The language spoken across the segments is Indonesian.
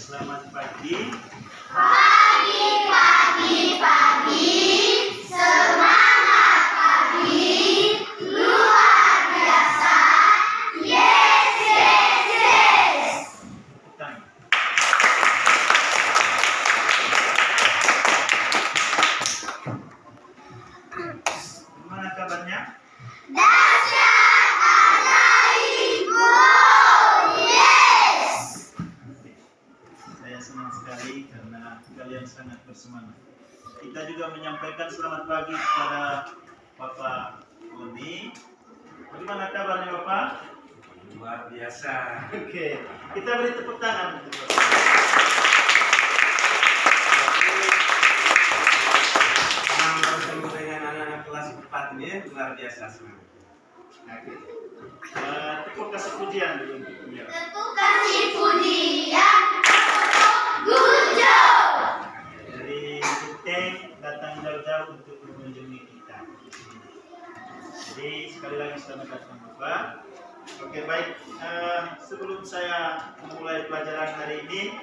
selamat pagi. Pagi, semangat pagi, luar biasa. Yes. Tepuk Gimana kabarnya? Dahsyat ajaib. Yes. Saya senang sekali karena kalian sangat bersemangat. Kita juga menyampaikan selamat pagi kepada Bapak Boni. Bagaimana kabarnya Bapak? Luar biasa. Oke, kita beri tepuk tangan untuk Bapak. Senang bertemu dengan anak-anak kelas 4 ini, luar biasa senang. Oke. Tepuk kasih pujian dulu untuk beliau. Tepuk kasih pujian. Good job. Dari Bintang datang jauh-jauh untuk mengunjungi kita. Jadi sekali lagi selamat datang Bapak. Oke baik, sebelum saya memulai pelajaran hari ini,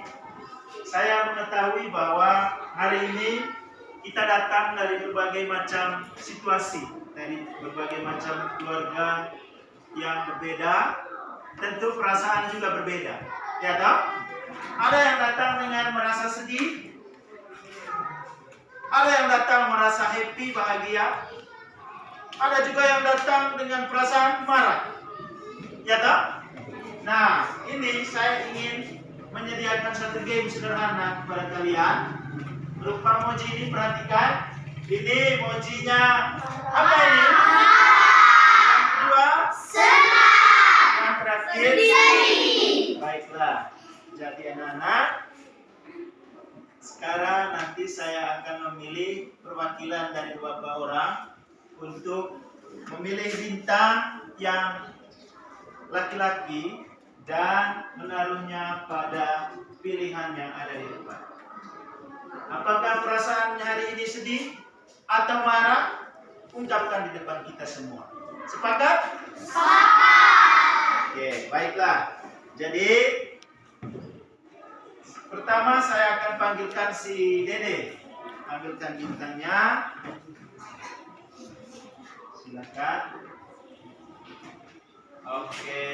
saya mengetahui bahwa hari ini kita datang dari berbagai macam situasi, dari berbagai macam keluarga yang berbeda, tentu perasaan juga berbeda, ya toh? Ada yang datang dengan merasa sedih, ada yang datang merasa happy, bahagia, ada juga yang datang dengan perasaan marah, ya toh? Nah, ini saya ingin menyediakan satu game sederhana kepada kalian. Berupa moji ini, perhatikan. Ini mojinya apa ini? Yang kedua, Senang. yang terakhir, Sedih. baiklah. Jadi anak-anak, sekarang nanti saya akan memilih perwakilan dari beberapa orang untuk memilih bintang yang laki-laki dan menaruhnya pada pilihan yang ada di depan. Apakah perasaannya hari ini sedih atau marah? Ungkapkan di depan kita semua. Sepakat? Oke, baiklah. Jadi pertama saya akan panggilkan si Dede. Ambilkan bintangnya. Silakan. Oke.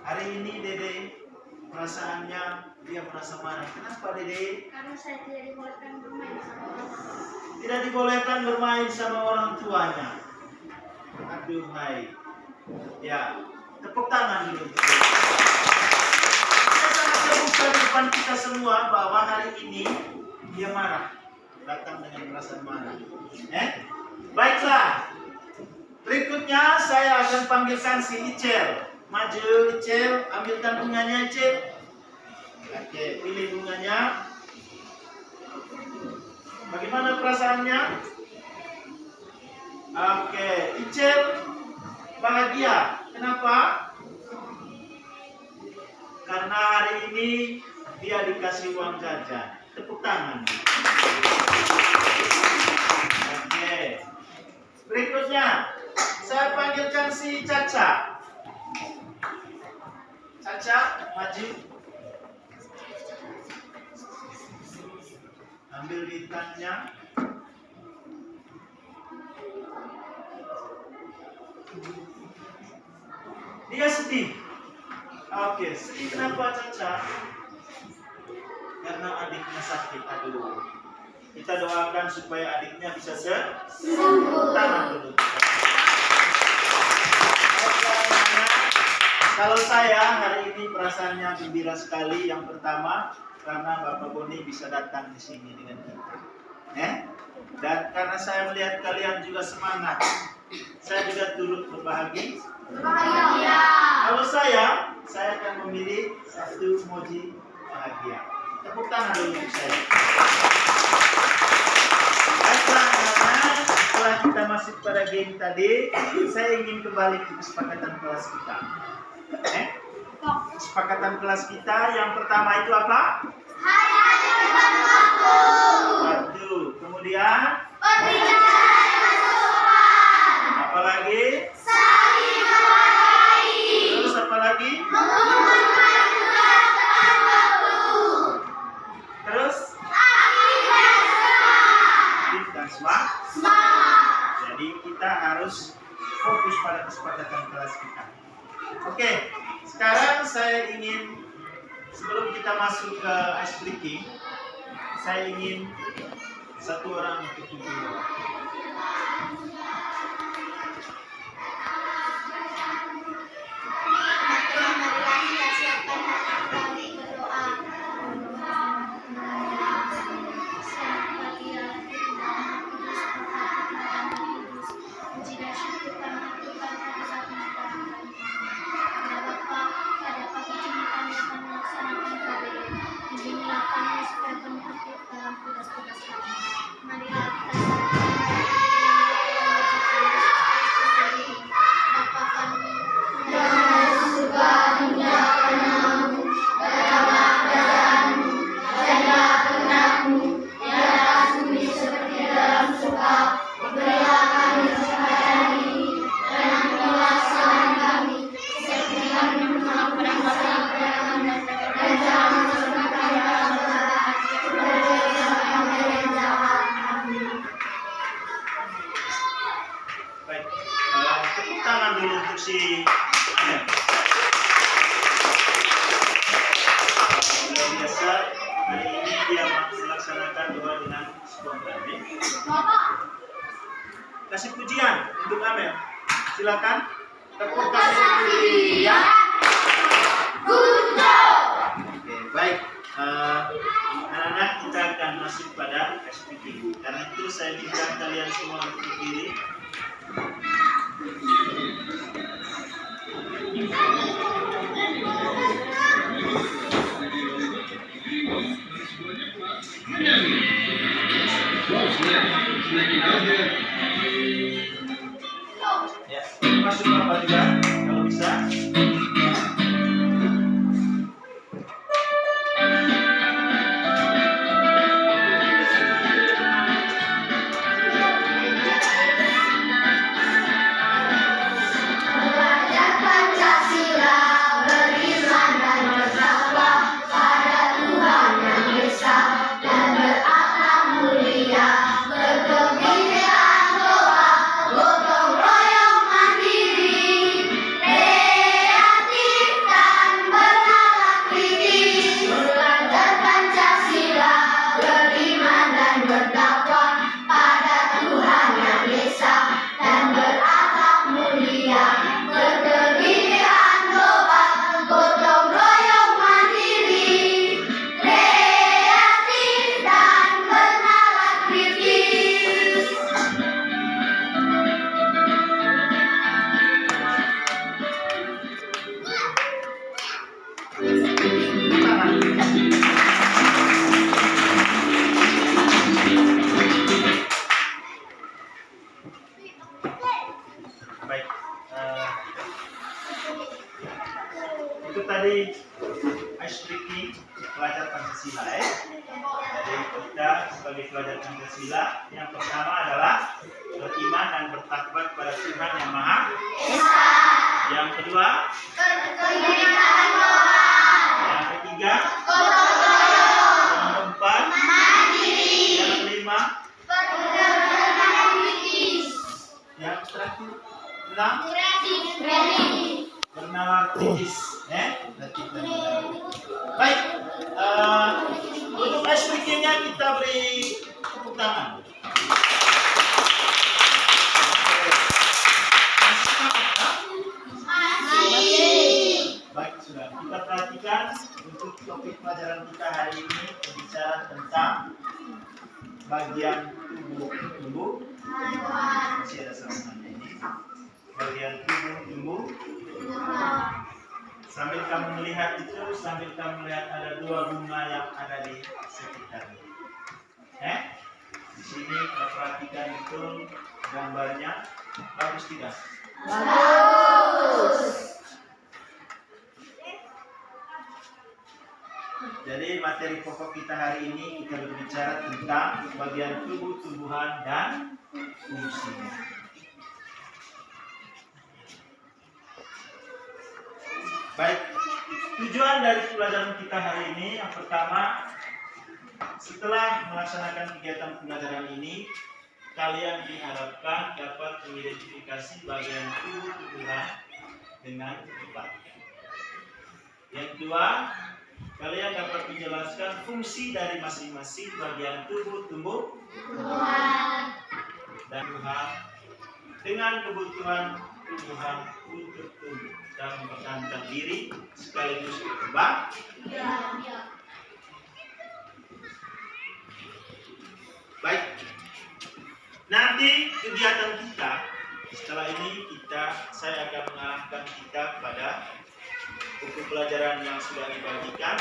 Hari ini Dede perasaannya dia merasa marah. Kenapa Dede? Karena saya tidak dibolehkan bermain sama orang. Tidak dibolehkan bermain sama orang tuanya. Aduh hai. Ya, tepuk tangan dulu. Saya sangat terbuka di depan kita semua bahwa hari ini dia marah. Datang dengan perasaan marah. Baiklah. Berikutnya saya akan panggilkan si Icel. Maju Icel, ambilkan bunganya Icel. Oke, pilih bunganya. Bagaimana perasaannya? Oke, Icel bahagia. Kenapa? Karena hari ini dia dikasih uang jajan. Tepuk tangan. Oke. Berikutnya, saya panggilkan si Caca. Caca, maju. Ambil bintangnya. Dia sedih. Oke, sedih kenapa Caca? Karena adiknya sakit. Aduh. Kita doakan supaya adiknya bisa sembuh. Tangan dulu. Kalau saya hari ini perasaannya gembira sekali. Yang pertama, karena Bapak Boni bisa datang di sini dengan kita. Dan karena saya melihat kalian juga semangat, saya juga turut berbahagia. Kalau saya akan memilih satu moji bahagia. Tepuk tangan dulu untuk saya. Baiklah, anak-anak, setelah kita masuk pada game tadi, saya ingin kembali ke kesepakatan kelas kita. Kesepakatan kelas kita yang pertama itu apa? Waktu. Kemudian apalagi? Terus apa lagi? kita masuk ke ice breaking, saya ingin satu orang untuk jujur. Baik, tepuk tangan dulu untuk si Amel. Luar biasa, hari ini dia melaksanakan doa dengan spontan. Kasih pujian untuk Amel. Silakan. Tepuk kasih pujian. Good job. Oke, baik. Anak-anak kita akan masuk pada SPT. Karena itu saya minta kalian semua berdiri. Ya, masuk apa juga kalau bisa. Belajar Pancasila, beriman dan bertakwa pada Tuhan Yang Esa dan berakhlak mulia, berkebinekaan doa, gotong royong mandiri, kreatif dan bernalar kritis. Belajar Pancasila, beriman dan bertakwa pada Tuhan Yang Esa dan berakhlak mulia, berkebinekaan doa, gotong royong mandiri, kreatif dan bernalar kritis. Baik, itu tadi ice breaking pelajar Pancasila ya. Jadi kita sebagai pelajar Pancasila yang pertama adalah beriman dan bertakwa kepada Tuhan Yang Maha Esa. Yang kedua, Berkebinekaan doa, yang ketiga, gotong royong yang keempat, mandiri, yang kelima, bernalar kritis, yang terakhir, enam, kreatif, bernalar kritis. Berarti bernalar. Baik, untuk ice breakingnya kita beri tepuk tangan. Masih semangat, ha? Baik, sudah. Kita perhatikan untuk topik pelajaran kita hari ini berbicara tentang bagian tubuh. Masih ada sambungannya ini. Bagian tubuh. Sambil kamu melihat itu, sambil kamu melihat ada dua bunga yang ada di sekitarnya. Di sini kita perhatikan betul gambarnya. Bagus tidak? Jadi materi pokok kita hari ini kita berbicara tentang bagian tumbuhan dan fungsinya. Baik, tujuan dari pelajaran kita hari ini yang pertama, setelah melaksanakan kegiatan pembelajaran ini, kalian diharapkan dapat mengidentifikasi bagian tumbuhan dengan tepat. Yang kedua, kalian dapat menjelaskan fungsi dari masing-masing bagian tubuh Tuhan. dan Tuhan dengan kebutuhan tumbuhan untuk tumbuh dan mempertahankan diri sekaligus berkembang. Baik, nanti kegiatan kita setelah ini saya akan mengarahkan kita pada buku pelajaran yang sudah dibagikan.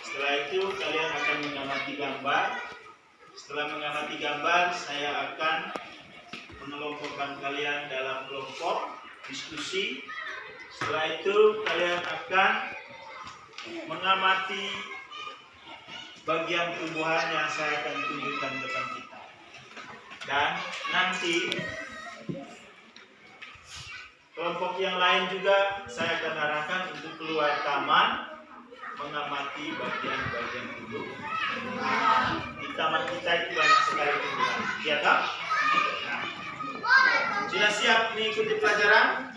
Setelah itu kalian akan mengamati gambar. Setelah mengamati gambar, saya akan mengelompokkan kalian dalam kelompok diskusi. Setelah itu kalian akan mengamati bagian tumbuhan yang saya akan tunjukkan di depan kita. Dan nanti kelompok yang lain juga saya akan arahkan untuk keluar taman mengamati bagian-bagian tubuh. Di taman kita itu banyak sekali tumbuhan. Ya kan? Nah, sudah siap mengikuti pelajaran?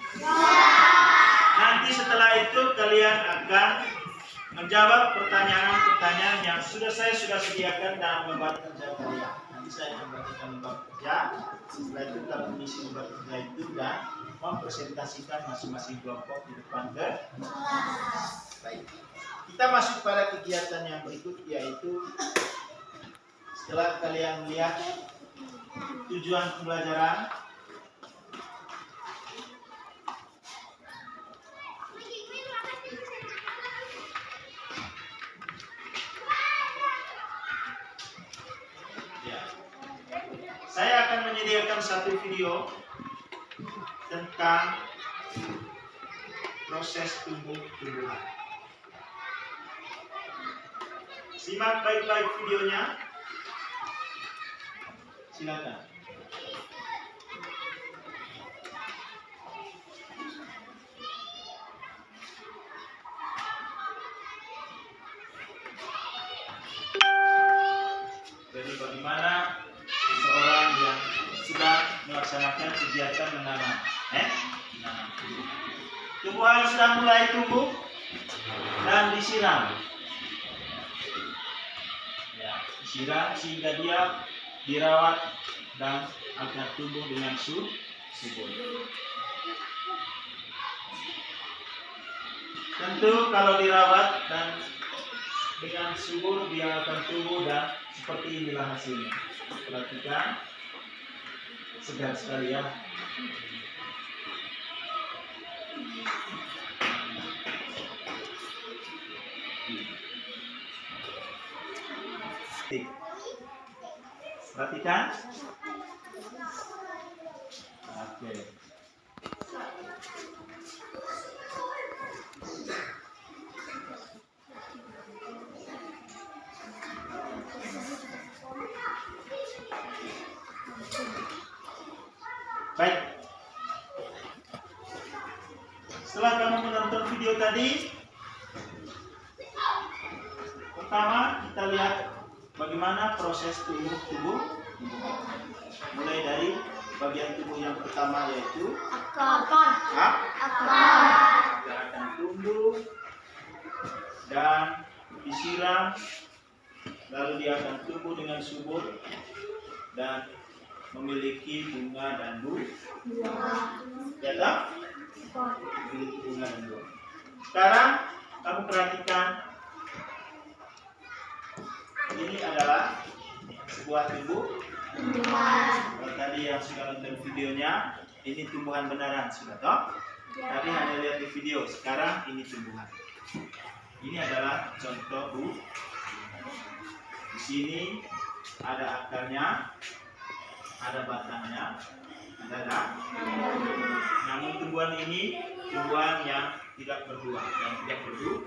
Nanti setelah itu kalian akan menjawab pertanyaan-pertanyaan yang sudah sediakan dalam lembar kerja kalian. Nanti saya akan bagikan lembar kerja. Setelah itu kalian mengisi lembar kerja itu dan mempresentasikan masing-masing kelompok di depan kelas. Baik. Kita masuk pada kegiatan yang berikut, yaitu setelah kalian lihat tujuan pembelajaran, saya akan menyediakan satu video tentang proses tumbuh-tumbuhan. Simak baik-baik videonya. Silakan. Jadi bagaimana seseorang yang sudah melaksanakan kegiatan menanam, tumbuhan sudah mulai tumbuh dan disiram. Disiram sehingga dia dirawat dan akan tumbuh dengan subur. Tentu kalau dirawat dan dengan subur dia akan tumbuh dan seperti inilah hasilnya. Perhatikan, segar sekali ya. Perhatikan. Oke. Baik. Setelah kamu menonton video tadi, pertama kita lihat bagaimana proses tumbuh tubuh. Mulai dari bagian tubuh yang pertama yaitu Akar. Dia akan tumbuh dan disiram, lalu dia akan tumbuh dengan subur dan memiliki bunga dan buah. Ya tak? Memiliki bunga dan buah. Sekarang kamu perhatikan, ini adalah sebuah tumbuhan. Kalau tadi yang sudah nonton videonya, ini tumbuhan beneran, sudah toh? Tadi hanya lihat di video, sekarang ini tumbuhan. Ini adalah contoh bu. Di sini ada akarnya, ada batangnya, ada tak? Namun tumbuhan ini tumbuhan yang tidak berbuah, yang tidak berbuah.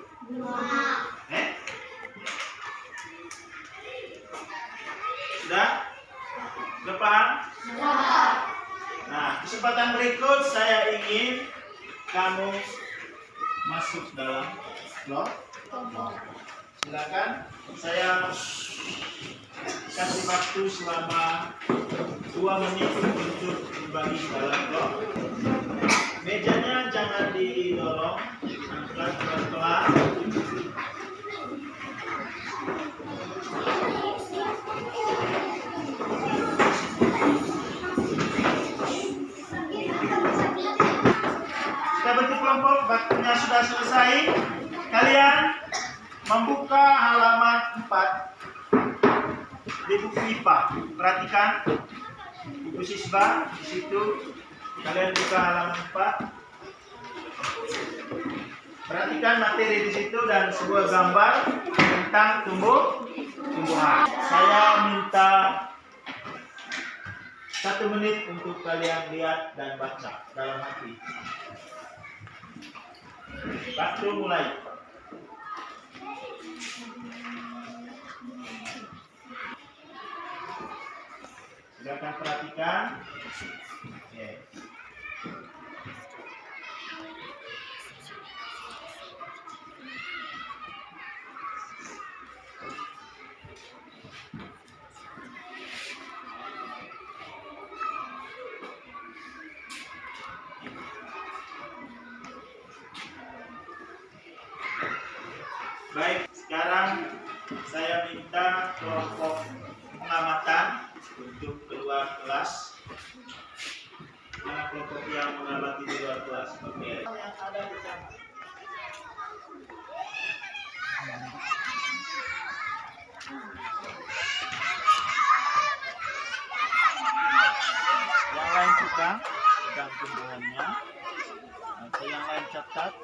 Sudah? Sudah paham? Nah, kesempatan berikut saya ingin kamu masuk dalam blog. Silakan, saya kasih waktu selama 2 menit untuk berbagi dalam blog. Mejanya jangan didorong, angkat pelan-pelan. sudah selesai, kalian membuka halaman 4 di buku IPA. Perhatikan buku siswa di situ. Kalian buka halaman 4. Perhatikan materi di situ dan sebuah gambar tentang tumbuhan. Saya minta 1 menit untuk kalian lihat dan baca dalam hati. Waktu mulai. Silakan perhatikan. Oke. Baik, sekarang saya minta kelompok pengamatan untuk keluar kelas. Mana kelompok yang mengamati di luar kelas? Oke. Yang ada di sana. Yang lain pegang tumbuhannya. Nanti yang lain catat.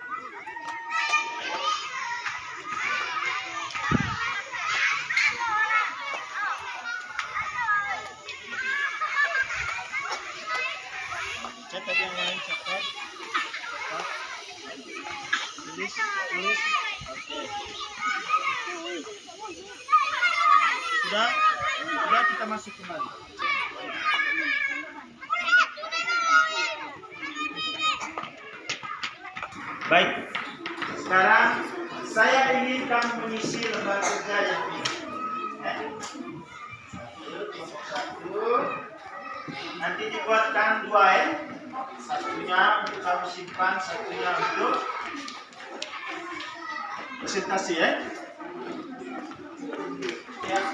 Catat yang lain, catat. Tulis. Oke. Sudah kita masuk kembali. Baik. Sekarang saya ingin kamu mengisi lembar kerja yang ini. Satu. Nanti dibuatkan 2 ya. Satunya untuk kamu simpan, satunya untuk presentasi ya.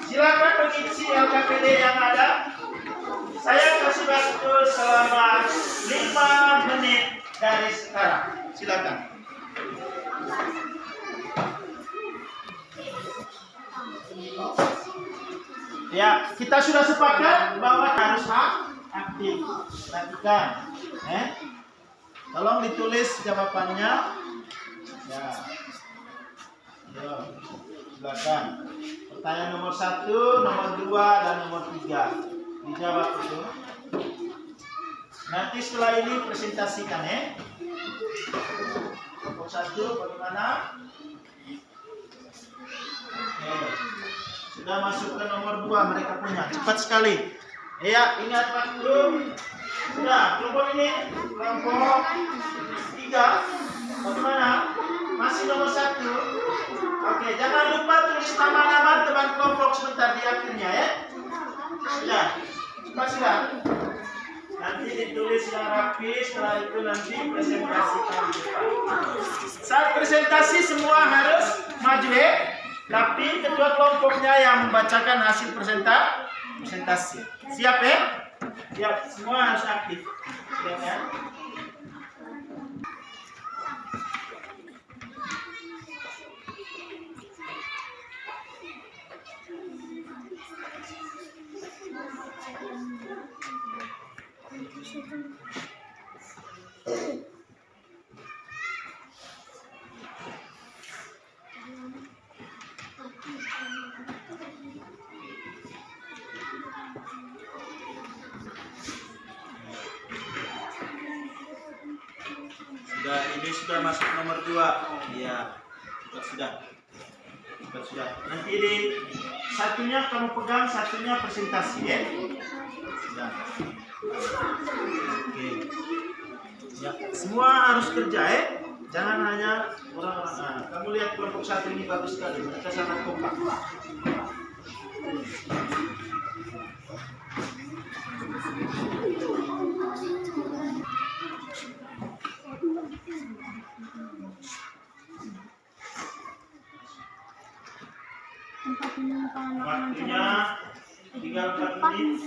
Silakan mengisi LKPD yang ada. Saya kasih waktu selama 5 menit dari sekarang. Silakan. Ya, kita sudah sepakat bahwa harus aktif. Perhatikan, tolong ditulis jawabannya. Ya, silakan. Pertanyaan nomor 1, nomor 2, dan nomor 3 dijawab itu. Nanti setelah ini presentasikan ya. Nomor 1 bagaimana? Oke. Sudah masuk ke nomor 2 mereka punya. Cepat sekali. Ya, ingat waktu. Sudah, kelompok ini, kelompok 3. Bagaimana? Masih nomor 1. Oke, jangan lupa tulis nama-nama teman kelompok sebentar di akhirnya ya. Sudah, cepat sudah. Nanti ditulis yang rapi, setelah itu nanti presentasikan di depan. Saat presentasi semua harus maju ya. Tapi ketua kelompoknya yang membacakan hasil presentasi. Siap ya? Siap, semua harus aktif. Siap ya? Ini sudah masuk nomor 2. Iya, sudah. Nanti ini satunya kamu pegang, satunya presentasi ya. Sudah. Oke. Ya, semua harus kerja ya. Jangan hanya orang-orang. Nah, kamu lihat kelompok 1 ini bagus sekali. Mereka sangat kompak. Waktunya tinggal 4 menit.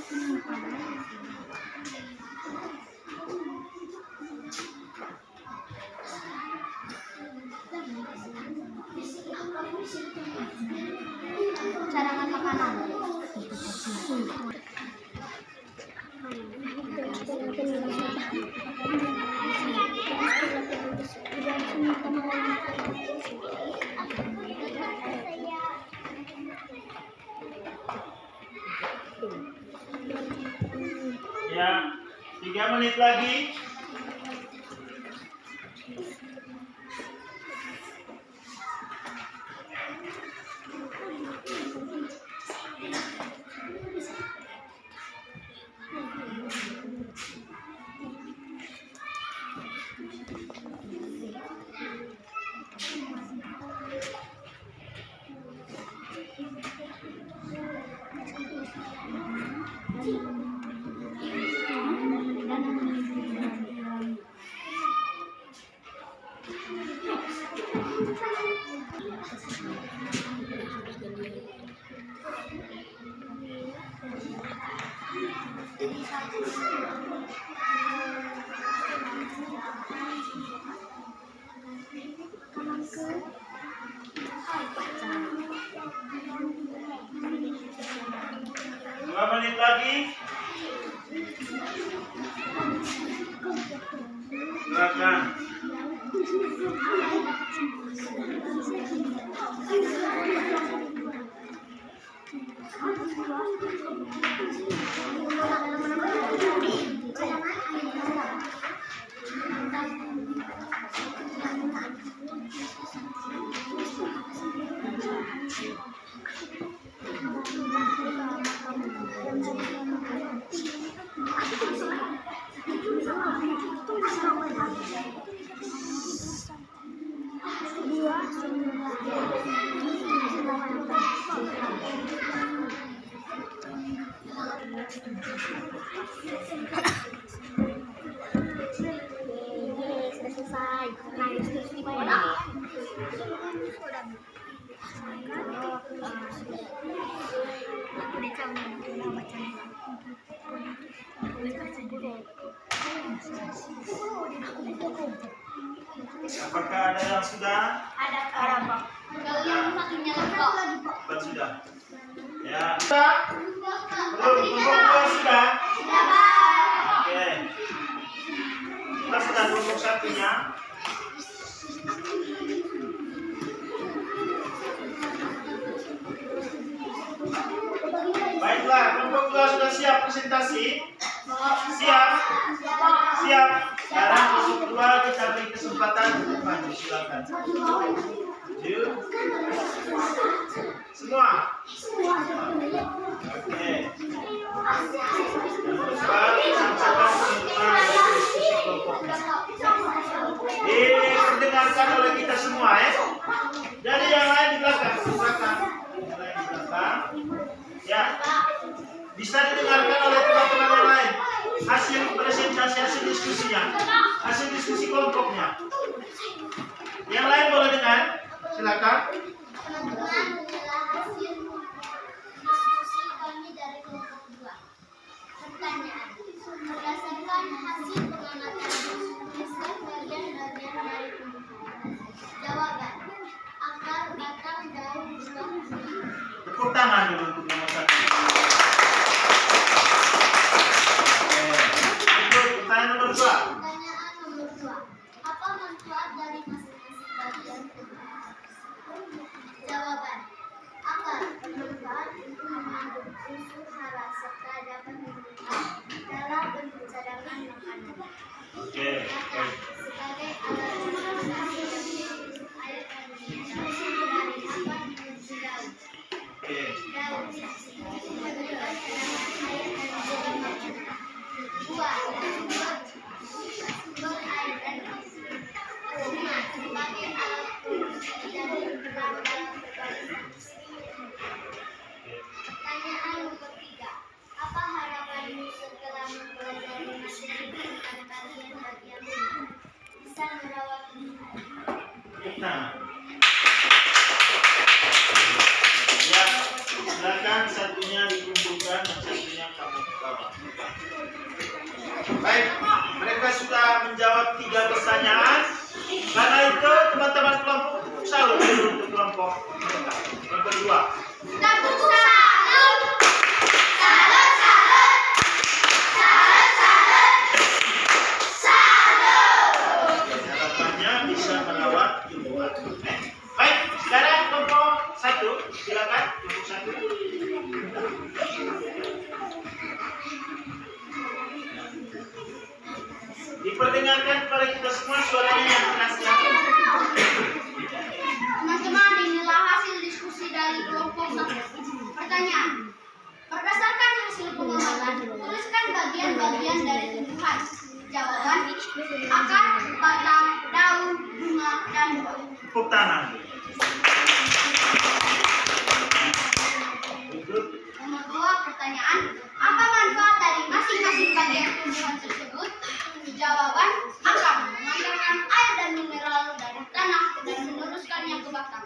Cadangan makanan. Ya, 3 menit lagi. Dua menit lagi. Silakan. Sudah selesai. Nah, diskusi pada. Apakah ada yang sudah? Ada Pak. Yang satunya lengkap. Bukan sudah. Ya. Sudah? Belum. Kelompok 2 sudah? Sudah, Pak. Oke. Kita sudah kelompok 1-nya. Baiklah, kelompok 2 sudah siap presentasi? Siap? Siap. Sekarang kelompok 2 kita beri kesempatan untuk maju. Silakan. Yuk. Semua. Oke. Diperdengarkan oleh kita semua ya. Jadi yang lain di belakang, Yang lain di belakang. Ya. Bisa didengarkan oleh teman-teman yang lain. Hasil presentasi, hasil diskusinya, hasil diskusi kelompoknya. Yang lain boleh dengar? Silakan. Teman-teman, inilah hasil diskusi kami dari kelompok 2. Pertanyaan. Berdasarkan hasil pengamatan, tuliskan bagian-bagian dari tumbuhan. Jawaban. Akar, batang, daun, buah, kuning. Tepuk tangan dulu untuk nomor 1. Pertanyaan nomor 2. Pertanyaan nomor 2. Apa manfaat dari masing-masing bagian tumbuhan? Jawaban. Akar bermanfaat untuk mengandung unsur hara serta dapat digunakan dalam bentuk cadangan makanan. Oke. Batang sebagai alat fermentasi air kandungan dari akar menuju daun. Oke. Daun sebagai cadangan air dan juga makanan. Buah sumber air dan gizi. Bunga sebagai alat produksi dan berperan dalam berbagai fungsi. Pertanyaan nomor 3. Apa harapanmu setelah mempelajari materi tentang bagian-bagian tumbuhan? Bisa merawat tumbuhan. Nah. Ya, silakan satunya dikumpulkan dan satunya kamu bawa. Baik, mereka sudah menjawab 3 pertanyaan. Karena itu teman-teman kelompok selalu dulu untuk kelompok Yang kedua. Tepuk salut. Salut, salut. Salut, salut. Salut. Harapannya bisa merawat tumbuhan. Baik, sekarang kelompok 1, silakan kelompok 1. Diperdengarkan kepada kita semua suaranya yang keras ya. Teman-teman, inilah hasil diskusi dari kelompok 1. Pertanyaan. Berdasarkan hasil pengamatan, tuliskan bagian-bagian dari tumbuhan. Jawaban: akar, batang, daun, bunga, dan buah. Tepuk tangan. Berikut. Nomor 2, pertanyaan. Apa manfaat dari masing-masing bagian tumbuhan tersebut? Jawaban: akar mengantarkan air dan mineral dari tanah dan meneruskannya ke batang.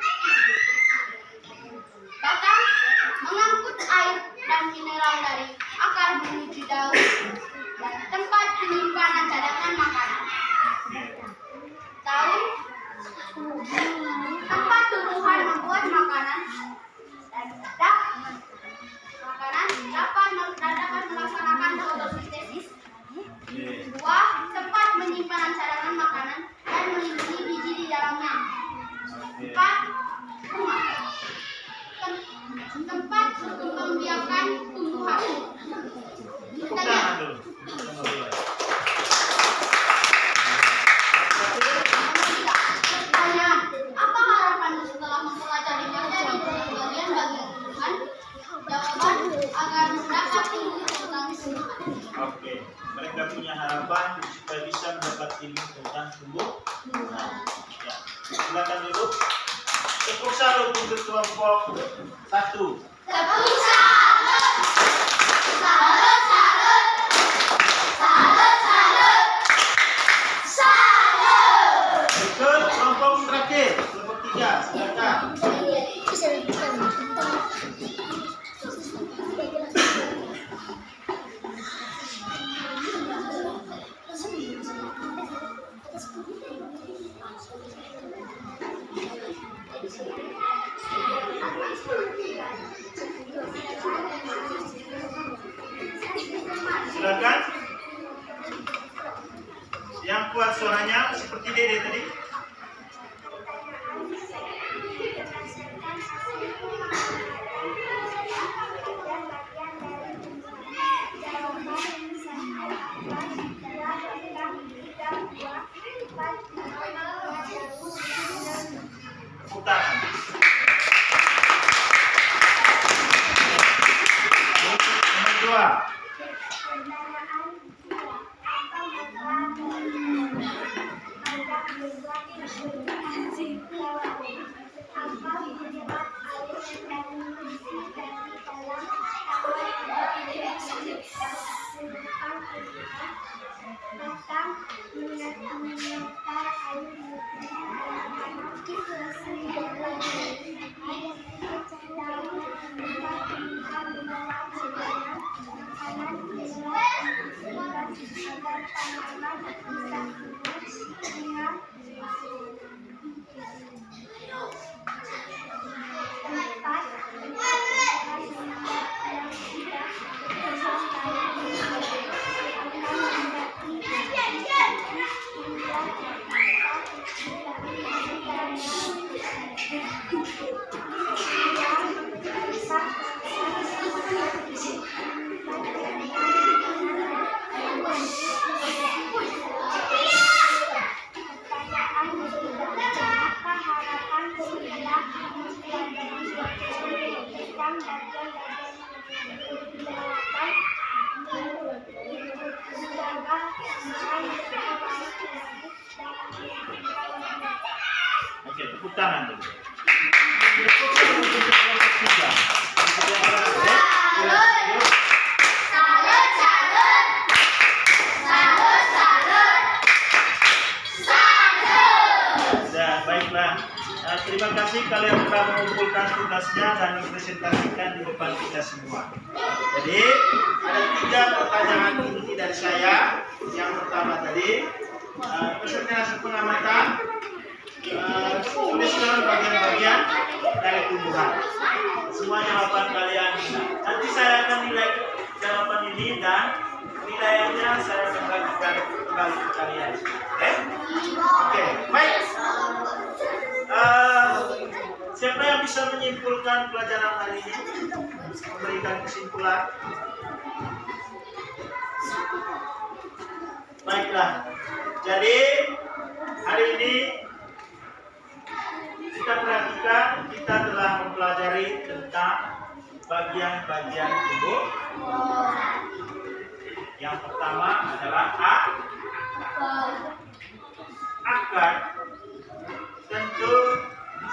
Batang mengangkut air dan mineral dari akar menuju daun dan tempat penyimpanan cadangan makanan. Daun tempat tumbuhan membuat makanan dan dapat melaksanakan fotosintesis. Buah tempat penyimpanan cadangan makanan dan melindungi biji di dalamnya. 4, bunga tempat membiarkan tumbuhan. Tepuk tangan dulu. Nomor 2. Pertanyaan, apa harapanmu setelah mempelajari materi dari bagian-bagian tumbuhan? Jawaban: agar mendapat ilmu tentang tumbuhan. Oke, mereka punya harapan supaya bisa mendapat ilmu tentang tumbuhan. Ya, silakan dulu. Tepuk salut untuk kelompok 1. Tepuk salut. Salut, salut. Salut, salut. Salut. Berikut kelompok terakhir, kelompok 3. Silakan. Silakan. Yang kuat suaranya seperti Dede tadi. Tepuk tangan. Nomor 2. Oke, tepuk tangan dulu. Tepuk tangan untuk kelompok 3. Salut, salut. Salut, salut. Salut. Ya, baiklah. Terima kasih kalian telah mengumpulkan tugasnya dan mempresentasikan di depan kita semua. Jadi, ada 3 pertanyaan inti dari saya. Yang pertama tadi, presentasi pengamatan. tuliskan bagian-bagian dari tumbuhan. Semua jawaban kalian. Nanti saya akan nilai jawaban ini dan nilainya saya akan bagikan kembali ke kalian. Oke, baik. Siapa yang bisa menyimpulkan pelajaran hari ini? Memberikan kesimpulan. Baiklah. Jadi hari ini kita perhatikan, kita telah mempelajari tentang bagian-bagian tubuh. Yang pertama adalah akar. Tentu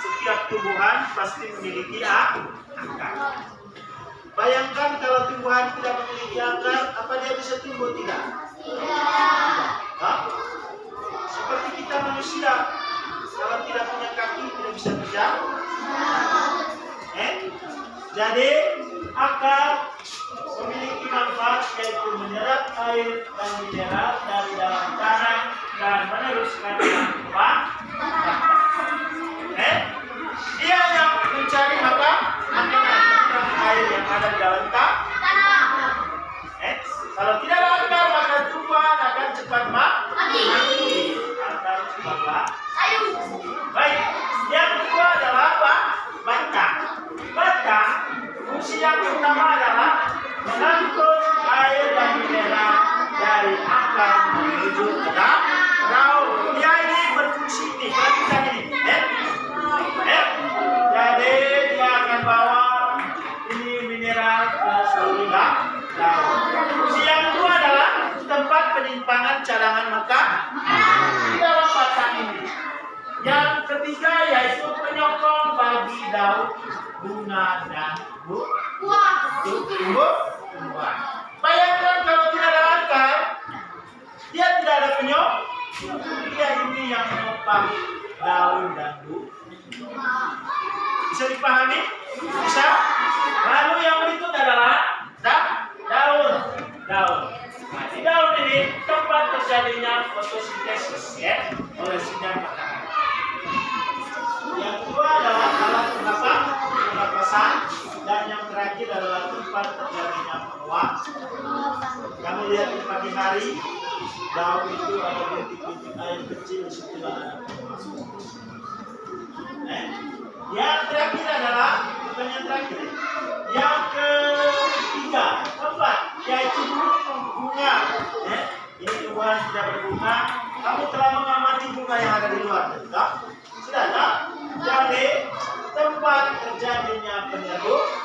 setiap tumbuhan pasti memiliki akar. Bayangkan kalau tumbuhan tidak memiliki akar, apa dia bisa tumbuh? Tidak. Hah? Seperti kita manusia, kalau tidak punya kaki tidak bisa berjalan. Jadi akar memiliki manfaat yaitu menyerap air dan mineral dari dalam tanah dan meneruskan tanah. Dia yang mencari makanan tentang air yang ada di dalam tanah. Kalau tidak ada akar maka tumbuhan akan cepat mati. Akan cepat mati. Baik, yang kedua adalah apa? Batang. Batang fungsi yang pertama adalah mengangkut air dan mineral dari akar menuju ke daun. Dia ini berfungsi ini. Perhatikan ini. Jadi dia akan bawa ini mineral ke seluruh daun. Fungsi yang kedua adalah tempat penyimpanan cadangan makanan di dalam batang ini. Yang ketiga yaitu penyokong bagi daun, bunga dan tumbuhan. Bayangkan kalau tidak ada akar, dia tidak ada penyokong. Dia ini yang menopang daun dan bunga. Bisa dipahami? Bisa? Lalu yang berikut adalah daun. Nah, di daun ini tempat terjadinya fotosintesis oleh sinar matahari. Yang kedua adalah alat pernapasan dan yang terakhir adalah tempat terjadinya penguap. Kamu lihat di pagi hari daun itu ada bintik-bintik air kecil di sebelah ada penguap. Yang terakhir adalah bukan yang terakhir. Yang ketiga tempat yaitu bunga. Ini tumbuhan tidak berbunga. Kamu telah mengamati bunga yang ada di luar, tidak? Sudah, tak? Jadi tempat terjadinya penyerbukan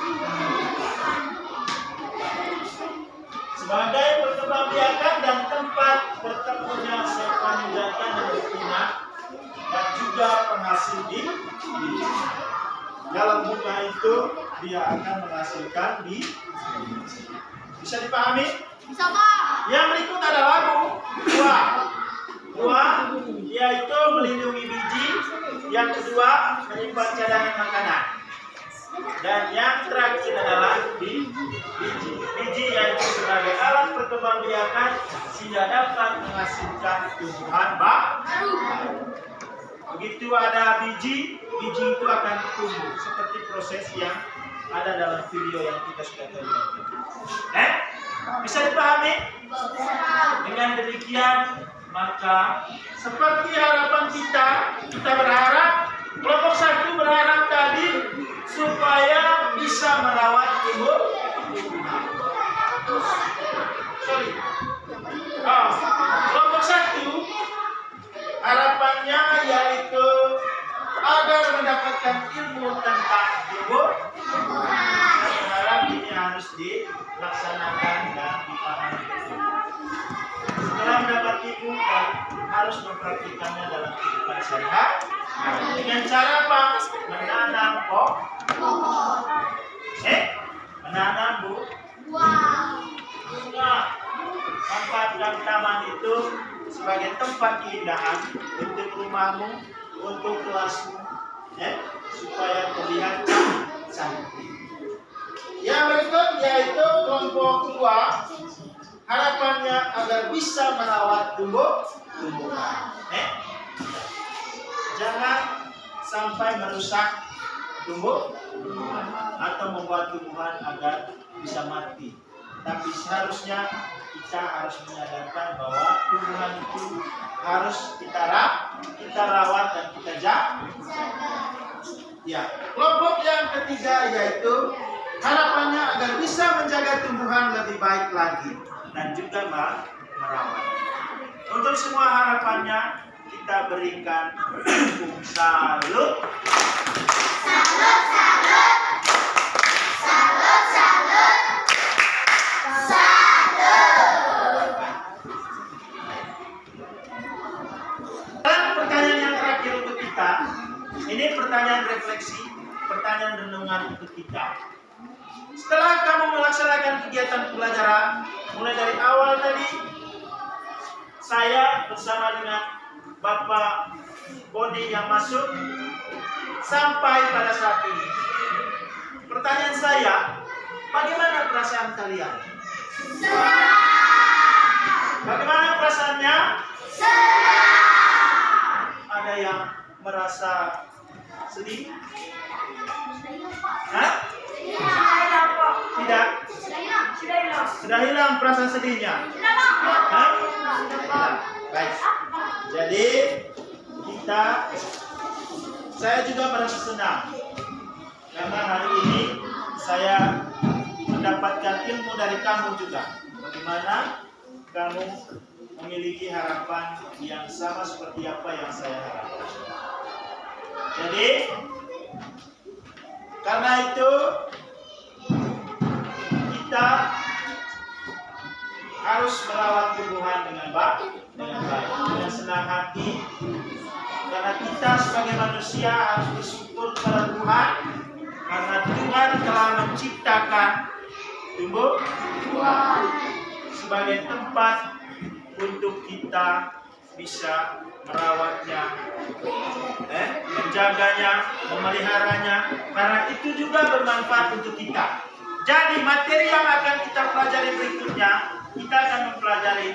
sebagai perkembangbiakan dan tempat bertemunya sel penjatan dan betina dan juga penghasil di dalam bunga itu dia akan menghasilkan biji. Bisa dipahami? Bisa, Pak. Yang berikut adalah buah. Buah yaitu melindungi biji. Yang kedua menyimpan cadangan makanan. Dan yang terakhir adalah biji. Biji yaitu sebagai alat perkembangbiakan sehingga dapat menghasilkan tumbuhan baru. Begitu ada biji itu akan tumbuh seperti proses yang ada dalam video yang kita sudah tonton. Bisa dipahami? Dengan demikian maka seperti harapan kita berharap kelompok 1 berharap tadi supaya bisa merawat tumbuh. Kelompok 1 harapannya yaitu agar mendapatkan ilmu tentang tumbuh. Saya berharap ini harus dilaksanakan dan dipahami. Setelah mendapat ilmu dan harus mempraktikannya dalam kehidupan sehari-hari. Dengan cara apa? Menanam pohon. Menanam bunga. Manfaatkan taman itu sebagai tempat keindahan untuk rumahmu, untuk kelasmu, supaya terlihat cantik. Yang berikut yaitu kelompok 2 harapannya agar bisa merawat tumbuhan. jangan sampai merusak tumbuhan atau membuat tumbuhan agar bisa mati. Tapi seharusnya kita harus menyadarkan bahwa tumbuhan itu harus kita rawat dan kita jaga. Ya, kelompok yang ketiga yaitu harapannya agar bisa menjaga tumbuhan lebih baik lagi dan juga merawat. Untuk semua harapannya kita berikan salut. Salut, salut. Salut, salut. Salut. Dan pertanyaan yang terakhir untuk kita, ini pertanyaan refleksi, pertanyaan renungan untuk kita. Setelah kamu melaksanakan kegiatan pembelajaran, mulai dari awal tadi, saya bersama dengan Bapak Bodi yang masuk, sampai pada saat ini. Pertanyaan saya, bagaimana perasaan kalian? Bagaimana perasaannya? Ada yang merasa sedih? Hah? Tidak? Sudah hilang perasaan sedihnya? Hah? Baik. Jadi saya juga merasa senang karena hari ini saya mendapatkan ilmu dari kamu juga. Bagaimana kamu memiliki harapan yang sama seperti apa yang saya harapkan. Jadi karena itu kita harus merawat tumbuhan dengan baik, dengan senang hati. Karena kita sebagai manusia harus bersyukur kepada Tuhan karena Tuhan telah menciptakan tumbuhan sebagai tempat untuk kita bisa merawatnya, menjaganya, memeliharanya, karena itu juga bermanfaat untuk kita. Jadi materi yang akan kita pelajari berikutnya, kita akan mempelajari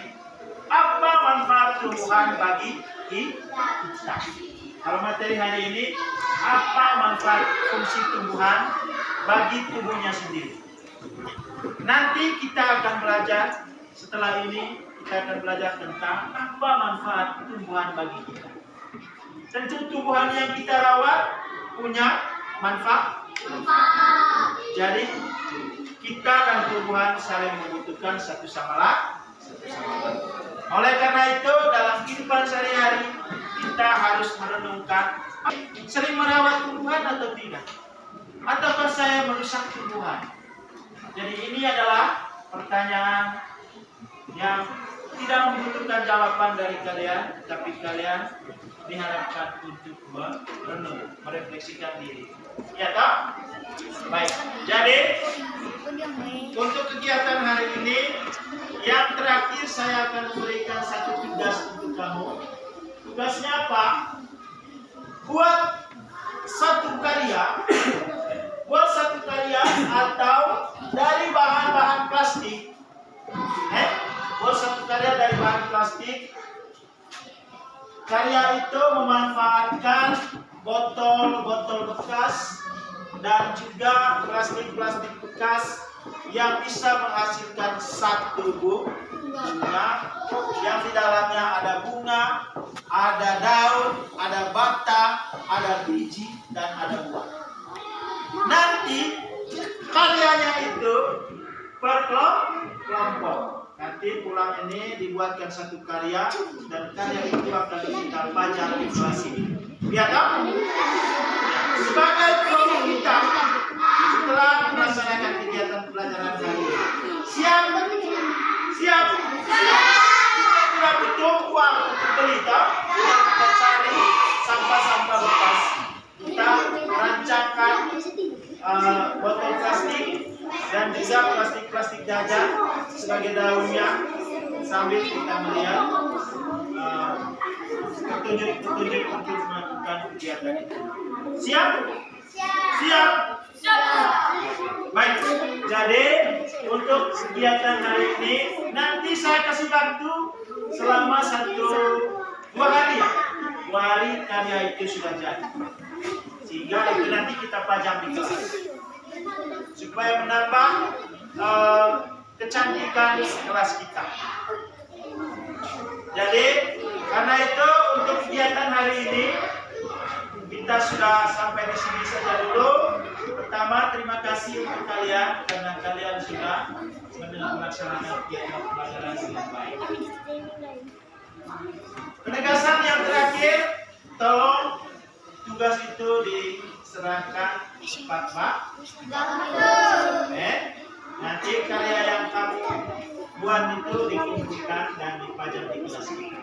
apa manfaat tumbuhan bagi kita. Kalau materi hari ini, apa manfaat fungsi tumbuhan bagi tubuhnya sendiri. Nanti kita akan belajar, setelah ini kita akan belajar tentang apa manfaat tumbuhan bagi kita. Tentu tumbuhan yang kita rawat punya manfaat. Jadi kita dan tumbuhan saling membutuhkan satu sama lain. Oleh karena itu dalam kehidupan sehari-hari kita harus merenungkan, sering merawat tumbuhan atau tidak? Ataukah saya merusak tumbuhan? Jadi ini adalah pertanyaan yang tidak membutuhkan jawaban dari kalian, tapi kalian diharapkan untuk merenung, merefleksikan diri. Ya toh? Baik. Jadi untuk kegiatan hari ini, yang terakhir saya akan memberikan satu tugas untuk kamu. Tugasnya apa? Buat satu karya atau dari bahan-bahan plastik. Buat satu karya dari bahan plastik. Karya itu memanfaatkan botol-botol bekas dan juga plastik-plastik bekas yang bisa menghasilkan satu bunga yang di dalamnya ada bunga, ada daun, ada batang, ada biji, dan ada buah. Nanti karyanya itu per kelompok. Nanti pulang ini dibuatkan satu karya dan karya itu akan kita pajang di kelas ini. Lihat tak? Sebagai kelompok kita setelah melaksanakan kegiatan pelajaran hari ini. Siap? Siap? Kita tidak butuh uang untuk beli, tak? Kita cari sampah-sampah bekas. Kita rancangkan botol plastik dan juga plastik-plastik jajan sebagai daunnya sambil kita melihat petunjuk-petunjuk untuk melakukan kegiatan itu. Siap? Siap? Baik, jadi untuk kegiatan hari ini nanti saya kasih waktu selama 1-2 hari ya. Februari karya itu sudah jadi. Sehingga itu nanti kita pajang di kelas. Supaya menambah kecantikan kelas kita. Jadi karena itu untuk kegiatan hari ini kita sudah sampai di sini saja dulu. Pertama, terima kasih untuk kalian karena kalian sudah melaksanakan kegiatan pelajaran dengan baik. Penegasan yang terakhir, tolong tugas itu diserahkan Pak. Nanti karya yang kamu buat itu dikumpulkan dan dipajang di kelas kita.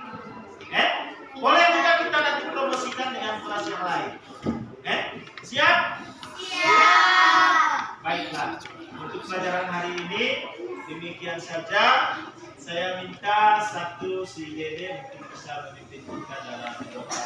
Boleh juga kita nanti promosikan dengan kelas yang lain. Siap? Siap. Baiklah. Untuk pelajaran hari ini demikian saja. Saya minta satu si Dede untuk bisa memimpin kita dalam doa.